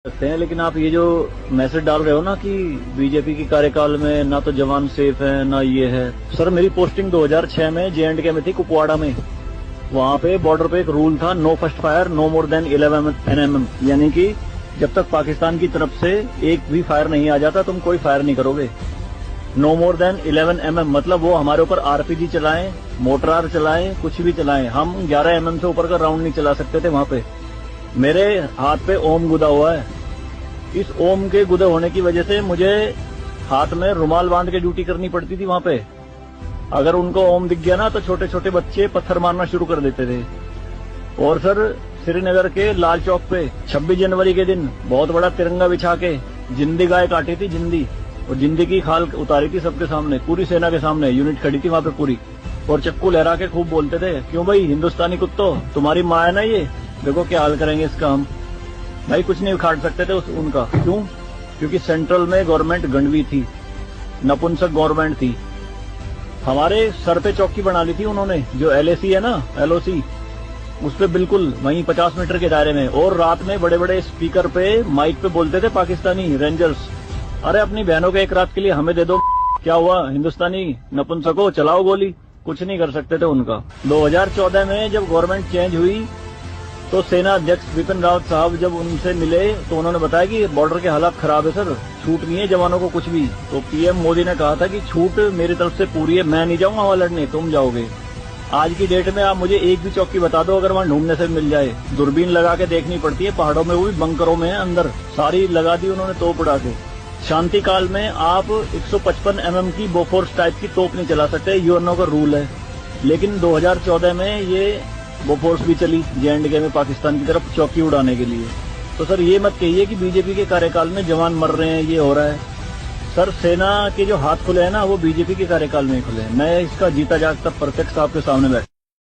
सकते हैं, लेकिन आप ये जो मैसेज डाल रहे हो ना कि बीजेपी की कार्यकाल में ना तो जवान सेफ है ना ये है। सर मेरी पोस्टिंग 2006 में J&K में थी, कुपवाड़ा में। वहाँ पे बॉर्डर पे एक रूल था, no first fire no more than 11 NM, यानी कि जब तक पाकिस्तान की तरफ से एक भी फायर नहीं आ जाता तुम कोई फायर नहीं करोगे। नो मोर देन 11 mm मतलब वो हमारे ऊपर RPG चलाएं, मोटरार चलाएं, कुछ भी चलाएं, हम 11 mm से ऊपर का राउंड नहीं चला सकते थे वहाँ पे। मेरे हाथ पे ओम गुदा हुआ है। इस ओम के गुदे होने की वजह से मुझे हाथ में रुमाल बांध के ड्यूटी करनी पड़ती थी वहाँ पे। अगर उनको ओम दिख गया ना तो छोटे छोटे बच्चे पत्थर मारना शुरू कर देते थे। और सर श्रीनगर के लाल चौक पे 26 जनवरी के दिन बहुत बड़ा तिरंगा बिछा के जिंदी गाय काटी थी, जिंदी, और जिंदी की खाल उतारी थी सबके सामने, पूरी सेना के सामने यूनिट खड़ी थी वहाँ पे पूरी, और चक्कू लहरा के खूब बोलते थे, क्यों भाई हिंदुस्तानी कुत्तों, तुम्हारी माँ है ना ये, देखो क्या हाल करेंगे इसका हम। भाई कुछ नहीं उखाड़ सकते थे उनका। क्यों? क्योंकि सेंट्रल में गवर्नमेंट गंडवी थी, नपुंसक गवर्नमेंट थी। हमारे सर पे चौकी बना ली थी उन्होंने, जो LAC है ना, LOC, उस पे बिल्कुल वहीं 50 मीटर के दायरे में। और रात में बड़े बड़े स्पीकर पे माइक पे बोलते थे पाकिस्तानी रेंजर्स, अरे अपनी बहनों के एक रात के लिए हमें दे दो, क्या हुआ हिंदुस्तानी नपुंसको, चलाओ गोली। कुछ नहीं कर सकते थे उनका। 2014 में जब गवर्नमेंट चेंज हुई तो सेना अध्यक्ष बिपिन रावत साहब जब उनसे मिले तो उन्होंने बताया कि बॉर्डर के हालात खराब है सर, छूट नहीं है जवानों को कुछ भी। तो PM मोदी ने कहा था कि छूट मेरी तरफ से पूरी है, मैं नहीं जाऊंगा वहां लड़ने, तुम जाओगे। आज की डेट में आप मुझे एक भी चौकी बता दो अगर वहां ढूंढने से मिल जाए। दूरबीन लगा के देखनी पड़ती है पहाड़ों में, वो भी बंकरों में है अंदर, सारी लगा दी उन्होंने तोप उड़ा के। शांति काल में आप 155 mm की बोफोर्स टाइप की तोप नहीं चला सकते, यूएनओ का रूल है। लेकिन 2014 में ये बोफोर्स भी चली J&K में पाकिस्तान की तरफ चौकी उड़ाने के लिए। तो सर ये मत कहिए कि बीजेपी के कार्यकाल में जवान मर रहे हैं, ये हो रहा है। सर सेना के जो हाथ खुले हैं ना वो बीजेपी के कार्यकाल में खुले हैं। मैं इसका जीता जागता प्रत्यक्ष आपके सामने बैठ